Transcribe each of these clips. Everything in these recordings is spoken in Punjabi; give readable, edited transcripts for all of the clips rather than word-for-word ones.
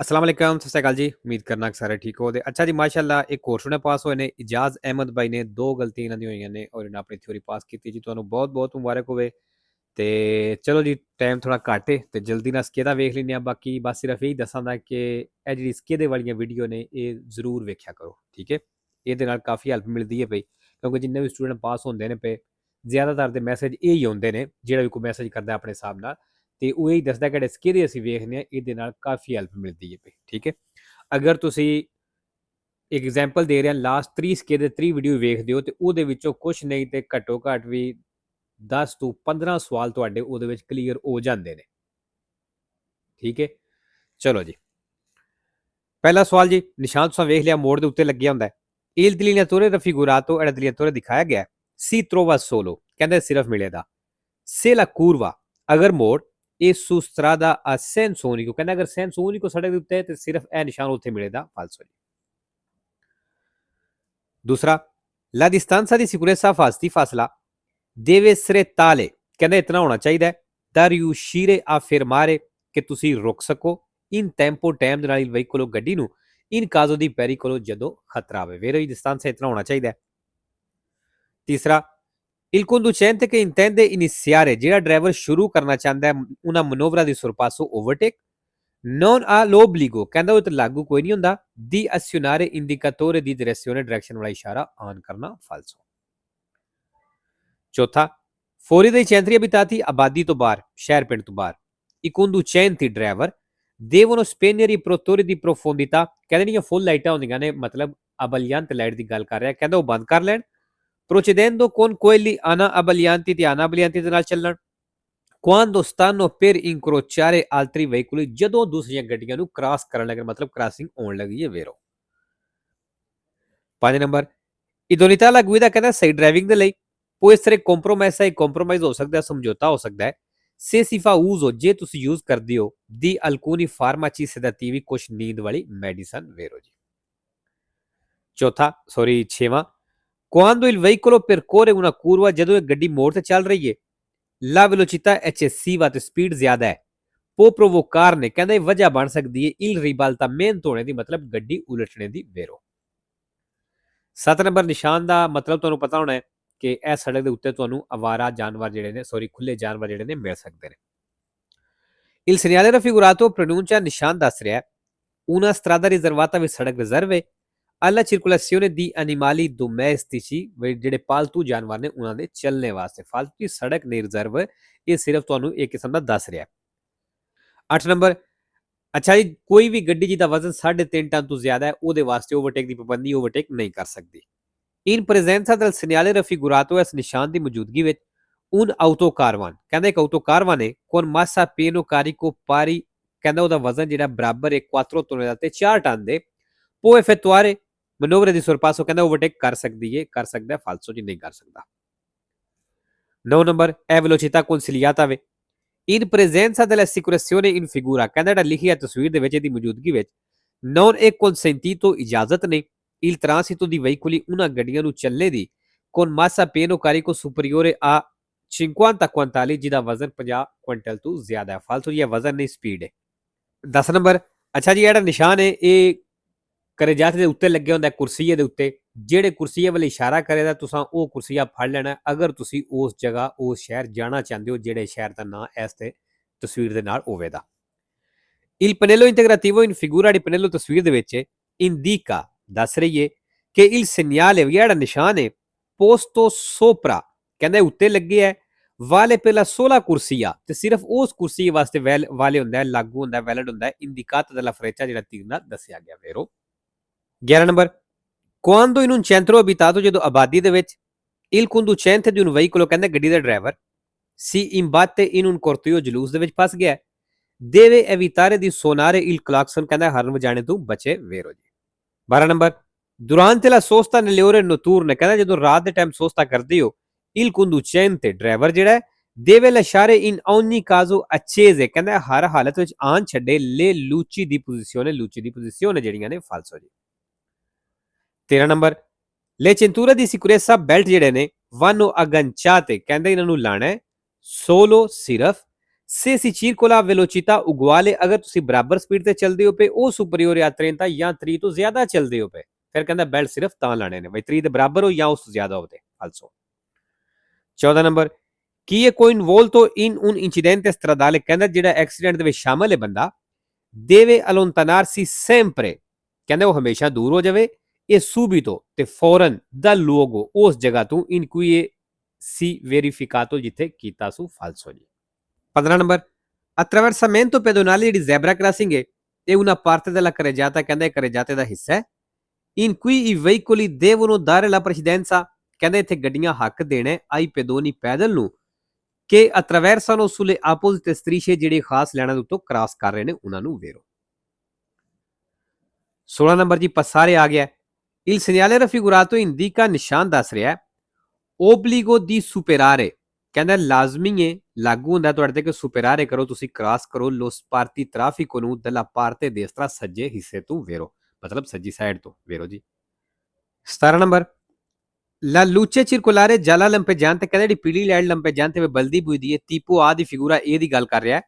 अस्सलाम वालेकुम, सत श्री अकाल जी। उम्मीद करना कि सारे ठीक हो। अच्छा जी, माशाअल्लाह एक कोर्स ने पास होए ने। इजाज़ अहमद भाई ने 2 गलतियां इन्हां दी होईयां ने और इन्हां अपनी थ्योरी पास कीती जी। तुहानूं बहुत-बहुत मुबारक होवे। ते चलो जी, टाइम थोड़ा घੱਟ है ते जल्दी नाल स्केदा वेख लैन्ने आं। बाकी बस सिर्फ यही दस्सां दा कि ਇਹ ਜਿਹੜੀ स्केदे वालियां वीडियो ने ਇਹ ਜ਼ਰੂਰ ਵੇਖਿਆ ਕਰੋ, ਠੀਕ है। ਇਹਦੇ ਨਾਲ ਕਾਫੀ ਹੈਲਪ ਮਿਲਦੀ ਹੈ ਪਈ, ਕਿਉਂਕਿ ਜਿੰਨੇ ਵੀ ਸਟੂਡੈਂਟ ਪਾਸ ਹੁੰਦੇ ਨੇ ਪਏ ਜ਼ਿਆਦਾਤਰ ਦੇ ਮੈਸੇਜ ਇਹ ਹੀ ਆਉਂਦੇ ਨੇ। ਜਿਹੜਾ ਵੀ ਕੋਈ ਮੈਸੇਜ ਕਰਦਾ ਆਪਣੇ ਹਿਸਾਬ ਨਾਲ ਤੇ ਉਹ ਇਹੀ ਦੱਸਦਾ ਕਿ स्केदे ਅਸੀਂ ਵੇਖਨੇ ਆ, ਇਹਦੇ ਨਾਲ ਕਾਫੀ ਹੈਲਪ ਮਿਲਦੀ ਹੈ ਪਈ, ਠੀਕ ਹੈ। ਅਗਰ ਤੁਸੀਂ एग्जाम्पल दे रहे हैं लास्ट 30 स्केदे 30 वीडियो वेखते हो तो ਉਹਦੇ ਵਿੱਚੋਂ ਕੁਛ ਨਹੀਂ ਤੇ ਘੱਟੋ ਘੱਟ ਵੀ 10 ਤੋਂ 15 ਸਵਾਲ ਤੁਹਾਡੇ ਉਹਦੇ ਵਿੱਚ ਕਲੀਅਰ ਹੋ ਜਾਂਦੇ ਨੇ, ਠੀਕ ਹੈ। ਚਲੋ ਜੀ, ਪਹਿਲਾ ਸਵਾਲ ਜੀ, ਨਿਸ਼ਾਨ ਤੁਸੀਂ ਵੇਖ ਲਿਆ, ਮੋੜ ਦੇ ਉੱਤੇ ਲੱਗਿਆ ਹੁੰਦਾ ਹੈ। Il delineatore raffigurato è il delineatore ਦਿਖਾਇਆ ਗਿਆ, si trova solo, ਕਹਿੰਦੇ ਸਿਰਫ ਮਿਲੇਗਾ। Se la curva, ਅਗਰ ਮੋੜ ਇਹ su strada a senso unico, ਕਹਿੰਦਾ ਅਗਰ senso unico ਸੜਕ ਦੇ ਉੱਤੇ ਹੈ ਤੇ ਸਿਰਫ ਇਹ ਨਿਸ਼ਾਨ ਉੱਥੇ ਮਿਲੇਗਾ, ਫਾਲਸੋ ਜੀ। दूसरा, la distanza di sicurezza di fasla deve essere tale, ਕਹਿੰਦਾ ਇਤਨਾ ਹੋਣਾ ਚਾਹੀਦਾ ਹੈ da riuscire a fermare, ਕਿ ਤੁਸੀਂ ਰੁਕ ਸਕੋ in tempo ਟਾਈਮ ਦੇ ਨਾਲ ਵਹੀਕਲ ਗੱਡੀ ਨੂੰ in caso di pericolo, ਜਦੋਂ ਖਤਰਾ ਹੋਵੇ। vero di distanza ਇਤਨਾ ਹੋਣਾ ਚਾਹੀਦਾ ਹੈ। ਤੀਸਰਾ, il conducente che intende iniziare, ਜਿਹੜਾ ਡਰਾਈਵਰ ਸ਼ੁਰੂ ਕਰਨਾ ਚਾਹੁੰਦਾ ਹੈ una manovra di sorpasso overtake, non ha l'obbligo, ਕਹਿੰਦਾ ਉਹ ਤੇ ਲਾਗੂ ਕੋਈ ਨਹੀਂ ਹੁੰਦਾ di azionare indicatore di direzione, direction ਵਾਲਾ ਇਸ਼ਾਰਾ ਆਨ ਕਰਨਾ, ਫਾਲਸੋ। ਚੌਥਾ, fuori dai centri abitati, ਆਬਾਦੀ ਤੋਂ ਬਾਹਰ, ਸ਼ਹਿਰ ਪਿੰਡ ਤੋਂ ਬਾਹਰ, i conducenti, driver devono spegnere i protettori di profondità, ਕਹਿੰਦੇ ਨਹੀਂ ਫੁੱਲ ਲਾਈਟਾਂ ਹੁੰਦੀਆਂ ਨੇ, ਮਤਲਬ ਅਬਲਿਅੰਤ ਲਾਈਟ ਦੀ ਗੱਲ ਕਰ ਰਿਹਾ, ਕਹਿੰਦਾ ਉਹ ਬੰਦ ਕਰ ਲੈਣ। procedendo con quelli ana abbaglianti ਤੇ ana abbaglianti ਦੇ ਨਾਲ ਚੱਲਣ। quando stanno per incrociare altri veicoli, ਜਦੋਂ ਦੂਸਰੀਆਂ ਗੱਡੀਆਂ ਨੂੰ ਕ੍ਰਾਸ ਕਰਨ ਲੱਗੇ, ਮਤਲਬ ਕ੍ਰਾਸਿੰਗ ਹੋਣ ਲੱਗੀ ਹੈ, ਵੇਰੋ। 5 ਨੰਬਰ, idoneità alla guida, ਕਹਿੰਦਾ ਸਹੀ ਡਰਾਈਵਿੰਗ ਦੇ ਲਈ può essere compromessa, ਇਹ compromise ਹੋ ਸਕਦਾ ਹੈ, ਸਮਝੌਤਾ ਹੋ ਸਕਦਾ ਹੈ। se si fa uso, ਜੇ ਤੁਸੀਂ ਯੂਜ਼ ਕਰਦੇ ਹੋ di alcuni farmaci sedativi, ਕੁਛ ਨੀਂਦ ਵਾਲੀ ਮੈਡੀਸਨ, ਵੇਰੋ ਜੀ। ਚੌਥਾ sorry 6ਵਾਂ, quando il veicolo percorre una curva, ਜਦੋਂ ਇਹ ਗੱਡੀ ਮੋੜ ਤੇ ਚੱਲ ਰਹੀ ਹੈ, la velocità eccessiva, ਤੇ ਸਪੀਡ ਜ਼ਿਆਦਾ ਹੈ, può provocare ਨੇ, ਕਹਿੰਦਾ ਇਹ ਵਜ੍ਹਾ ਬਣ ਸਕਦੀ ਹੈ il ribaltamento ਹੋਣੇ ਦੀ, ਮਤਲਬ ਗੱਡੀ ਉਲਟਣੇ ਦੀ, ਵੇਰੋ। 7 ਨੰਬਰ ਨਿਸ਼ਾਨ ਦਾ ਮਤਲਬ ਤੁਹਾਨੂੰ ਪਤਾ ਹੋਣਾ ਹੈ ਕਿ ਇਹ ਸੜਕ ਦੇ ਉੱਤੇ ਤੁਹਾਨੂੰ ਅਵਾਰਾ ਜਾਨਵਰ ਜਿਹੜੇ ਨੇ, ਸੌਰੀ ਖੁੱਲੇ ਜਾਨਵਰ ਜਿਹੜੇ ਨੇ ਮਿਲ ਸਕਦੇ ਨੇ। il segnale raffigurato pronuncia, ਨਿਸ਼ਾਨ ਦੱਸ ਰਿਹਾ una strada riservata, ਵੀ ਸੜਕ ਰਿਜ਼ਰਵ ਹੈ alla circolazione di animali domestici, ਜਿਹੜੇ ਪਾਲਤੂ ਜਾਨਵਰ ਨੇ ਉਹਨਾਂ ਦੇ ਚੱਲਣੇ ਵਾਸਤੇ। ਫਾਲਤੂ ਦੀ ਸੜਕ ਨਹੀਂ ਰਿਜ਼ਰਵ, ਇਹ ਸਿਰਫ ਤੁਹਾਨੂੰ ਇੱਕ ਕਿਸਮ ਦਾ ਦੱਸ ਰਿਹਾ। 8 ਨੰਬਰ, ਅੱਛਾ ਜੀ, ਕੋਈ ਵੀ ਗੱਡੀ ਜਿਹਦਾ ਵਜ਼ਨ 3.5 ਟਨ ਤੋਂ ਜ਼ਿਆਦਾ ਹੈ ਉਹਦੇ ਵਾਸਤੇ ਓਵਰਟੇਕ ਦੀ ਪਾਬੰਦੀ ਓਵਰਟੇਕ ਨਹੀਂ ਕਰ ਸਕਦੀ। in presenza del segnale raffigurato, ਇਸ ਨਿਸ਼ਾਨ ਦੀ ਮੌਜੂਦਗੀ ਵਿੱਚ un autocarvan, ਕਹਿੰਦਾ ਇੱਕ autocarvan ਹੈ con massa pieno carico pari, ਕਹਿੰਦਾ ਉਹਦਾ ਵਜ਼ਨ ਜਿਹੜਾ ਬਰਾਬਰ ਹੈ 4 tonnellate ਤੇ 4 ਟਨ ਦੇ, può effettuare manovre di sorpasso, ਕਹਿੰਦਾ ਓਵਰਟੇਕ ਕਰ ਸਕਦੀ ਹੈ, ਕਰ ਸਕਦਾ, ਫਾਲਸੋ ਜੀ ਨਹੀਂ ਕਰ ਸਕਦਾ। 9 ਨੰਬਰ, è velocità consigliata ਵੇ in presenza dell'assicurazione in figura, ਕਹਿੰਦਾ ਜਿਹੜਾ ਲਿਖਿਆ ਤਸਵੀਰ ਦੇ ਵਿੱਚ ਇਹਦੀ ਮੌਜੂਦਗੀ ਵਿੱਚ non è consentito, ਇਜਾਜ਼ਤ ਨਹੀਂ il transito di veicoli, una ਗੱਡੀਆਂ ਨੂੰ ਚੱਲਣੇ ਦੀ con massa pieno carico superiore a 50 ਕੁਆਂਟਾਲੀ, ਜਿਹਦਾ ਵਜ਼ਨ 50 ਕੁਇੰਟਲ ਤੋਂ ਜ਼ਿਆਦਾ ਹੈ, ਫਾਲਤੂ ਇਹ ਵਜ਼ਨ ਨਹੀਂ, ਸਪੀਡ ਹੈ। 10 ਨੰਬਰ, ਅੱਛਾ ਜੀ, ਜਿਹੜਾ ਨਿਸ਼ਾਨ ਹੈ ਇਹ ਕਰੇਜਾਤ ਦੇ ਉੱਤੇ ਲੱਗਿਆ ਹੁੰਦਾ ਕੁਰਸੀਏ ਦੇ ਉੱਤੇ, ਜਿਹੜੇ ਕੁਰਸੀਏ ਵੱਲ ਇਸ਼ਾਰਾ ਕਰੇਗਾ ਤੁਸੀਂ ਉਹ ਕੁਰਸੀਆ ਫੜ ਲੈਣਾ ਅਗਰ ਤੁਸੀਂ ਉਸ ਜਗ੍ਹਾ ਉਸ ਸ਼ਹਿਰ ਜਾਣਾ ਚਾਹੁੰਦੇ ਹੋ ਜਿਹੜੇ ਸ਼ਹਿਰ ਦਾ ਨਾਂ ਇਸ ਤੇ ਤਸਵੀਰ ਦੇ ਨਾਲ ਹੋਵੇਗਾ। il pannello integrativo in figura di pannello, ਤਸਵੀਰ ਦੇ ਵਿੱਚ indica, ਦੱਸ ਰਹੀ ਹੈ ਕਿ il segnale, ਜਿਹੜਾ ਨਿਸ਼ਾਨ ਹੈ posto sopra, ਕਹਿੰਦਾ ਉੱਤੇ ਲੱਗੇ ਹੈ ਵਾਲੇ ਪਹਿਲਾ 16 ਕੁਰਸੀਆ, ਤੇ ਸਿਰਫ ਉਸ ਕੁਰਸੀ ਵਾਸਤੇ ਵਾਲੇ ਹੁੰਦਾ, ਲਾਗੂ ਹੁੰਦਾ, ਵੈਲਿਡ ਹੁੰਦਾ indicata dalla freccia, ਜਿਹੜਾ ਤੀਰ ਨਾਲ ਦੱਸਿਆ ਗਿਆ, ਵੇਰੋ। 11 number, quando in un centro abitato, ਜਦੋਂ ਆਬਾਦੀ ਦੇ ਵਿੱਚ il conducente di un veicolo, ਕਹਿੰਦਾ ਗੱਡੀ ਦਾ driver si imbatte in un corteo, ਜਲੂਸ ਦੇ ਵਿੱਚ ਫਸ ਗਿਆ, deve evitare di suonare il clacson, ਕਹਿੰਦਾ ਹਰਨ ਵਜਾਣੇ ਤੋਂ ਬਚੇ, ਵੇਰੋ ਜੀ। 12 number, durante la sosta nelle ore notturne, ਕਹਿੰਦਾ ਜਦੋਂ ਰਾਤ ਦੇ ਟਾਈਮ ਸੋਸਤਾ ਕਰਦੇ ਹੋ il conducente, ਡਰਾਈਵਰ ਜਿਹੜਾ deve lasciare in ogni caso accese, ਕਹਿੰਦਾ ਹਰ ਹਾਲਤ ਵਿੱਚ ਆਨ ਛੱਡੇ le luci di posizione, luci di posizione ਜਿਹੜੀਆਂ ਨੇ, ਫਾਲਸੋ ਜੀ। 13 number, le cinture di sicurezza belt ਜਿਹੜੇ ਨੇ vanno agganciate, ਕਹਿੰਦਾ ਇਹਨਾਂ ਨੂੰ ਲਾਣਾ ਹੈ solo, ਸਿਰਫ Se si circola a velocità uguale ਅਗਰ ਤੁਸੀਂ ਬਰਾਬਰ ਸਪੀਡ ਤੇ ਚੱਲਦੇ ਹੋ ਪਏ ਉਹ ਸੁਪਰੀਅਰ ਆ 30 ਜਾਂ 30 ਤੋਂ ਜ਼ਿਆਦਾ ਚੱਲਦੇ ਹੋ ਪਏ ਫਿਰ ਕਹਿੰਦਾ ਬੈਲਟ ਸਿਰਫ ਤਾਂ ਲਾਣੇ ਨੇ ਬਈ 30 ਦੇ ਬਰਾਬਰ ਹੋ ਜਾਂ ਉਸ ਤੋਂ ਜ਼ਿਆਦਾ ਹੋਵੇ ਫਾਲਸੋ 14 ਨੰਬਰ ਕੀ ਇਹ ਕੋਈ ਇਨਵੋਲto in un incidente stradale ਕਹਿੰਦਾ ਜਿਹੜਾ ਐਕਸੀਡੈਂਟ ਦੇ ਵਿੱਚ ਸ਼ਾਮਲ ਹੈ ਬੰਦਾ deve allontanarsi sempre ਕਹਿੰਦੇ ਉਹ ਹਮੇਸ਼ਾ ਦੂਰ ਹੋ ਜਾਵੇ e subito ਤੇ ਫੌਰਨ dal luogo ਉਸ ਜਗ੍ਹਾ ਤੋਂ in cui si verificato ਜਿੱਥੇ ਕੀਤਾ ਸੂ ਫਾਲਸੋ ਜੀ 15 ਨੰਬਰ attraversamento pedonale ਜਿਹੜੀ ਜ਼ੈਬਰਾ ਕ੍ਰਾਸਿੰਗ ਹੈ ਇਹ una parte della carreggiata ਕਹਿੰਦਾ ਇਹ carreggiate ਦਾ ਹਿੱਸਾ ਹੈ in cui i veicoli devono dare la precedenza ਕਹਿੰਦੇ ਇੱਥੇ ਗੱਡੀਆਂ ਹੱਕ ਦੇਣਾ ai pedoni ਪੈਦਲ ਨੂੰ ਕਿ attraversano sulle opposite strisce ਜਿਹੜੇ ਖਾਸ ਲੈਣਾ ਦੇ ਉੱਤੋਂ ਕ੍ਰਾਸ ਕਰ ਰਹੇ ਨੇ ਉਹਨਾਂ ਨੂੰ ਵੇਰੋ 16 ਨੰਬਰ ਜੀ passare ਆ ਗਿਆ il segnale raffigurato indica ਨਿਸ਼ਾਨ ਦੱਸ ਰਿਹਾ obbligo di superare ਕਹਿੰਦਾ ਲਾਜ਼ਮੀ ਹੈ ਲਾਗੂ ਹੁੰਦਾ ਤੁਹਾਡੇ ਤੇ ਕਿ ਸੁਪਰਾਰੇ ਕਰੋ ਤੁਸੀਂ ਕ੍ਰਾਸ ਕਰੋ ਲੋ ਸਪਾਰਤੀ ਟ੍ਰੈਫਿਕ ਨੂੰ ਦਲਾ ਪਾਰਤੇ ਦੇਸਤਰਾ ਸੱਜੇ ਹਿੱਸੇ ਤੋਂ ਵੇਰੋ ਮਤਲਬ ਸੱਜੀ ਸਾਈਡ ਤੋਂ ਵੇਰੋ ਜੀ 17 number La luce circolare gialla lampeggiante ਕਹਿੰਦਾ ਜਿਹੜੀ ਪੀਲੀ ਲਾਈਟ ਲੰਪੇਜਾਂਤੇ ਵੇ ਬਲਦੀ ਬੁਝਦੀ ਹੈ tipo A ਦੀ ਫਿਗੂਰਾ A ਦੀ ਗੱਲ ਕਰ ਰਿਹਾ ਹੈ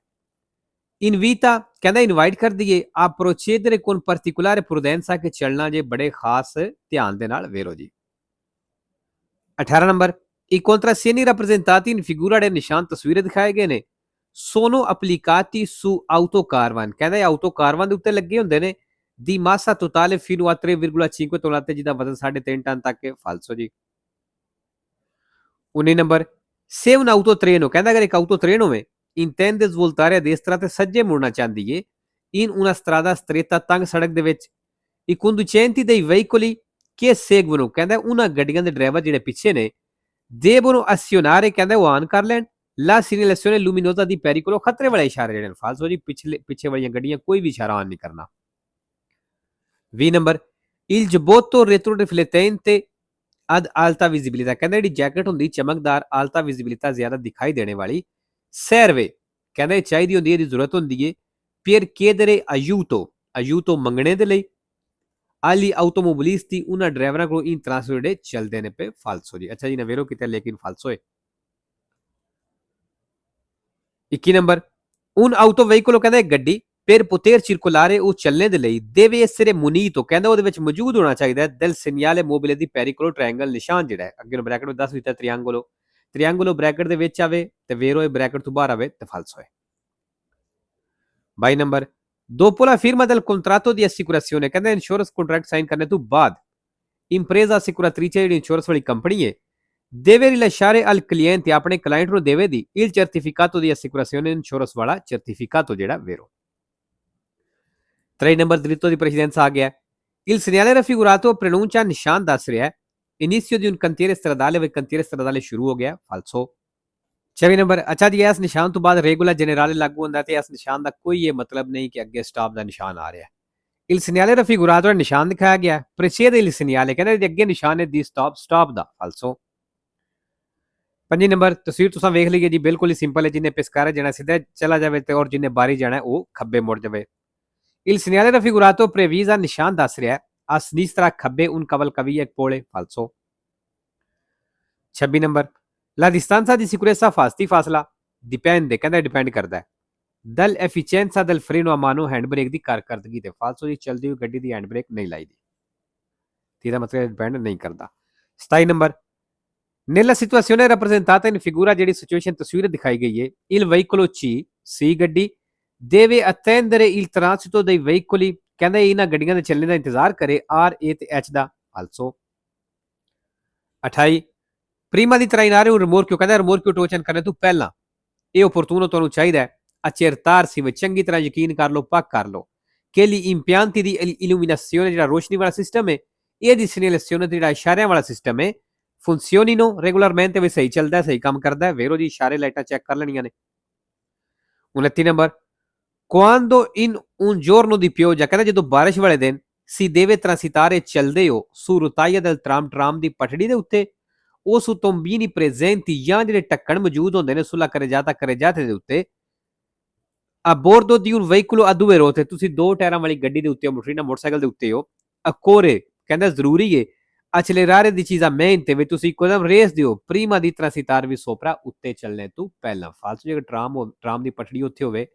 invita ਕਹਿੰਦਾ ਇਨਵਾਈਟ ਕਰ ਦਈਏ ਆ procedere con particolare prudenza ਕਿ ਚੱਲਣਾ ਜੇ ਬੜੇ ਖਾਸ ਧਿਆਨ ਦੇ ਨਾਲ ਵੇਰੋ ਜੀ 18 number I contrassegni rappresentati in figura ਦੇ ਨਿਸ਼ਾਨ ਤਸਵੀਰਾਂ ਦਿਖਾਏ ਗਏ ਨੇ sono applicati su autocaravan ਕਹਿੰਦਾ ਇਹ autocaravan ਦੇ ਉੱਤੇ ਲੱਗੇ ਹੁੰਦੇ ਨੇ ਦੀ massa totale fino a 3,5 tonnellate ਜਿਹਦਾ ਵਜ਼ਨ 3.5 ਟਨ ਤੱਕ ਹੈ ਫਾਲਸੋ ਜੀ 19 ਨੰਬਰ se un autotreno ਕਹਿੰਦਾ ਅਗਰ ਇੱਕ autotreno ਹੋਵੇ intende svoltare a destra ਤੇ ਸੱਜੇ ਮੁੜਨਾ ਚਾਹੁੰਦੀ ਏ in una strada stretta ਤੰਗ ਸੜਕ ਦੇ ਵਿੱਚ i conducenti dei veicoli che seguono ਕਹਿੰਦਾ ਉਹਨਾਂ ਗੱਡੀਆਂ ਦੇ ਡਰਾਈਵਰ ਜਿਹੜੇ ਪਿੱਛੇ ਨੇ devono azionare ਕਹਿੰਦਾ ਉਹ ਆਨ ਕਰ ਲੈਣ la segnalazione luminosa di pericolo ਖਤਰੇ ਵਾਲੇ ਇਸ਼ਾਰੇ ਜਿਹੜੇ ਫਾਲਸੋ ਜੀ ਪਿੱਛੇ ਵਾਲੀਆਂ ਗੱਡੀਆਂ ਕੋਈ ਵੀ ਇਸ਼ਾਰਾ ਆਨ ਨਹੀਂ ਕਰਨਾ 20 number il giubbotto retroriflettente ad alta visibilità ਕਹਿੰਦਾ ਜਿਹੜੀ ਜੈਕਟ ਹੁੰਦੀ ਚਮਕਦਾਰ alta visibilità ਜ਼ਿਆਦਾ ਦਿਖਾਈ ਦੇਣੇ ਵਾਲੀ serve ਕਹਿੰਦਾ ਇਹ ਚਾਹੀਦੀ ਹੁੰਦੀ ਹੈ ਇਹਦੀ ਜ਼ਰੂਰਤ ਹੁੰਦੀ ਹੈ per chiedere aiuto ਮੰਗਣੇ ਦੇ ਲਈ agli automobilisti una ਡਰਾਈਵਰਾਂ ਕੋਲ in transito ਜਿਹੜੇ ਚੱਲਦੇ ਨੇ ਪਏ ਫਾਲਸੋ ਜੀ ਅੱਛਾ ਜੀ ਨਵੇਰੋ ਕਿਤੇ ਲੇਕਿਨ ਫਾਲਸੋ ਹੈ 21 ਨੰਬਰ un autoveicolo ਕਹਿੰਦਾ ਇੱਕ ਗੱਡੀ per poter circolare ਉਹ ਚੱਲਣੇ ਦੇ ਲਈ deve essere munito ਕਹਿੰਦਾ ਉਹਦੇ ਵਿੱਚ ਮੌਜੂਦ ਹੋਣਾ ਚਾਹੀਦਾ ਹੈ del segnale mobile di pericolo triangle ਨਿਸ਼ਾਨ ਜਿਹੜਾ ਹੈ ਅੱਗੇ ਨੂੰ ਬ੍ਰੈਕਟ ਵਿੱਚ ਦੱਸ ਦਿੱਤਾ triangolo ਬ੍ਰੈਕਟ ਦੇ ਵਿੱਚ ਆਵੇ ਤੇ ਵੇਰੋ ਇਹ ਬ੍ਰੈਕਟ ਤੋਂ ਬਾਹਰ ਆਵੇ ਤੇ ਫਾਲਸੋ ਹੈ 22 number dopo la firma del contratto di assicurazione ਕਹਿੰਦਾ ਇੰਸ਼ੋਰੈਂਸ ਕੰਟਰੈਕਟ ਸਾਈਨ ਕਰਨੇ ਤੋਂ ਬਾਅਦ impresa assicuratrice ਜਿਹੜੀ ਇੰਸ਼ੋਰੈਂਸ ਵਾਲੀ ਕੰਪਨੀ ਹੈ deve rilasciare al cliente ਆਪਣੇ ਕਲਾਇੰਟ ਨੂੰ ਦੇਵੇਗੀ il certificato di assicurazione insurance ਵਾਲਾ certificato ਜਿਹੜਾ ਵੇਰੋ 3 ਨੰਬਰ dritto di precedenza ਆ ਗਿਆ il segnale raffigurato preannuncia ਨਿਸ਼ਾਨ ਦੱਸ ਰਿਹਾ ਹੈ inizio di un cantiere stradale ਵੇ cantiere stradale ਸ਼ੁਰੂ ਹੋ ਗਿਆ ਫਾਲਸੋ 26 ਨੰਬਰ ਅੱਛਾ ਜੀ ਇਸ ਨਿਸ਼ਾਨ ਤੋਂ ਬਾਅਦ ਰੈਗੂਲਰ ਜਨਰਲ ਲਾਗੂ ਹੁੰਦਾ ਤੇ ਇਸ ਨਿਸ਼ਾਨ ਦਾ ਕੋਈ ਇਹ ਮਤਲਬ ਨਹੀਂ ਕਿ ਅੱਗੇ ਸਟਾਪ ਦਾ ਨਿਸ਼ਾਨ ਆ ਰਿਹਾ il segnale raffigurato ਨਿਸ਼ਾਨ ਦਿਖਾਇਆ ਗਿਆ precede il segnale ਕਹਿੰਦੇ ਜੇ ਅੱਗੇ ਨਿਸ਼ਾਨ ਹੈ ਦੀ ਸਟਾਪ ਦਾ ਫਾਲਸੋ 5 ਨੰਬਰ ਤਸਵੀਰ ਤੁਸੀਂ ਵੇਖ ਲਈਏ ਜੀ ਬਿਲਕੁਲ ਹੀ ਸਿੰਪਲ ਹੈ ਜਿੰਨੇ ਪਿਸਕਾਰੇ ਜਾਣਾ ਸਿੱਧਾ ਚਲਾ ਜਾਵੇ ਤੇ ਔਰ ਜਿੰਨੇ ਬਾਰੀ ਜਾਣਾ ਉਹ ਖੱਬੇ ਮੁੜ ਜਾਵੇ il segnale raffigurato previsa ਨਿਸ਼ਾਨ ਦੱਸ ਰਿਹਾ a sinistra ਖੱਬੇ un cavalcavia pole falso 26 number la distanza di sicurezza ਫਾਸਲਾ dipende ਕਹਿੰਦਾ ਡਿਪੈਂਡ ਕਰਦਾ ਹੈ dal efficienza del freno a mano hand brake ਦੀ ਕਾਰਕਰਦਗੀ ਤੇ ਫਾਲਸੋ ਜੀ ਚਲਦੀ ਹੋਈ ਗੱਡੀ ਦੀ ਹੈਂਡ ਬ੍ਰੇਕ ਨਹੀਂ ਲਾਈਦੀ ਤੇ ਇਹਦਾ ਮਤਲਬ ਡਿਪੈਂਡ ਨਹੀਂ ਕਰਦਾ 27 number nella situazione rappresentata in figura ਜਿਹੜੀ ਸਿਚੁਏਸ਼ਨ ਤਸਵੀਰ ਦਿਖਾਈ ਗਈ ਹੈ il veicolo C ਗੱਡੀ deve attendere il transito dei veicoli ਕਹਿੰਦਾ ਇਹਨਾਂ ਗੱਡੀਆਂ ਦੇ ਚੱਲਣ ਦਾ ਇੰਤਜ਼ਾਰ ਕਰੇ R A ਤੇ H ਦਾ ਫਾਲਸੋ 28 prima di trainare un rimorchio ਕਹਿੰਦਾ rimorchio ਟੋਚਨ ਕਰਨ ਤੋਂ ਪਹਿਲਾਂ ਇਹ opportuno ਤੁਹਾਨੂੰ ਚਾਹੀਦਾ ਹੈ accertarsi ਵਿੱਚ ਚੰਗੀ ਤਰ੍ਹਾਂ ਯਕੀਨ ਕਰ ਲਓ ਪੱਕ ਕਰ ਲਓ che gli impianti di illuminazione ਜਿਹੜਾ ਰੋਸ਼ਨੀ ਵਾਲਾ ਸਿਸਟਮ ਹੈ ਇਹ ਦੀ segnalazione ਜਿਹੜਾ ਇਸ਼ਾਰਿਆਂ ਵਾਲਾ ਸਿਸਟਮ ਹੈ funzionino regolarmente ਵੀ ਸਹੀ ਚੱਲਦਾ ਸਹੀ ਕੰਮ ਕਰਦਾ ਹੈ ਵੇਰੋ ਜੀ ਇਸ਼ਾਰੇ ਲਾਈਟਾਂ ਚੈੱਕ ਕਰ ਲੈਣੀਆਂ ਨੇ 29 number quando in un giorno di pioggia ਕਹਿੰਦਾ ਜਦੋਂ ਬਾਰਿਸ਼ ਵਾਲੇ ਦਿਨ si deve transitare ਚੱਲਦੇ ਹੋ su rotaia del tram ਦੀ ਪਟੜੀ ਦੇ ਉੱਤੇ ਉਸ tombini presenti ਜਾਂ ਜਿਹੜੇ ਢੱਕਣ ਮੌਜੂਦ ਹੁੰਦੇ ਨੇ sulla carreggiata ਦੇ ਉੱਤੇ a bordo di un veicolo a due ruote ਤੁਸੀਂ ਦੋ ਟਾਇਰਾਂ ਵਾਲੀ ਗੱਡੀ ਦੇ ਉੱਤੇ ਹੋ ਮੋਟਰਸਾਈਕਲ ਦੇ ਉੱਤੇ ਹੋ occorre ਕਹਿੰਦਾ ਜ਼ਰੂਰੀ ਹੈ accelerare decisamente ਵੀ ਤੁਸੀਂ ਇੱਕਦਮ ਰੇਸ ਦਿਓ prima di transitare vi sopra ਉੱਤੇ ਚੱਲਣੇ ਤੋਂ ਪਹਿਲਾਂ। ਫਾਲਤੂ ਜੇਕਰ ਟਰਾਮ ਦੀ ਪਟੜੀ ਉੱਥੇ ਹੋਵੇ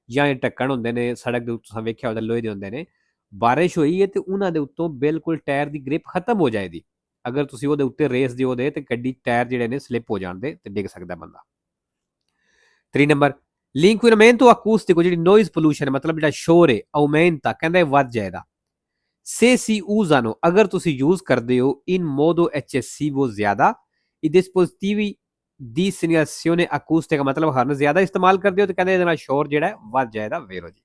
ਜਾਂ ਇਹ ਢੱਕਣ ਹੁੰਦੇ ਨੇ ਸੜਕ ਦੇ ਉੱਤੇ ਤੁਸੀਂ ਵੇਖਿਆ ਹੋਵੇ ਲੋਹੇ ਦੇ ਹੁੰਦੇ ਨੇ, ਬਾਰਿਸ਼ ਹੋਈ ਹੈ ਤੇ ਉਹਨਾਂ ਦੇ ਉੱਤੋਂ ਬਿਲਕੁਲ ਟਾਇਰ ਦੀ ਗ੍ਰਿਪ ਖਤਮ ਹੋ ਜਾਏਗੀ। ਅਗਰ ਤੁਸੀਂ ਉਹਦੇ ਉੱਤੇ ਰੇਸ ਦਿਓ ਉਹਦੇ ਤੇ ਗੱਡੀ ਟਾਇਰ ਜਿਹੜੇ ਨੇ ਸਲਿੱਪ ਹੋ ਜਾਣ ਦੇ ਤੇ ਡਿੱਗ ਸਕਦਾ ਬੰਦਾ। 3 ਨੰਬਰ l'inquinamento acustico ਜਿਹੜੀ ਨੋਇਜ਼ ਪੋਲੂਸ਼ਨ ਮਤਲਬ ਜਿਹੜਾ ਸ਼ੋਰ ਹੈ aumenta ਕਹਿੰਦਾ ਵੱਧ ਜਾਏਗਾ। se si usano ਅਗਰ ਤੁਸੀਂ ਯੂਜ਼ ਕਰਦੇ ਹੋ in modo eccessivo ਜ਼ਿਆਦਾ i dispositivi di segnalazione acustica ਮਤਲਬ ਹਰਨ ਜ਼ਿਆਦਾ ਇਸਤੇਮਾਲ ਕਰਦੇ ਹੋ ਤੇ ਕਹਿੰਦੇ ਇਹਦੇ ਨਾਲ ਸ਼ੋਰ ਜਿਹੜਾ ਵੱਧ ਜਾਏਗਾ। ਵੇਰੋ ਜੀ।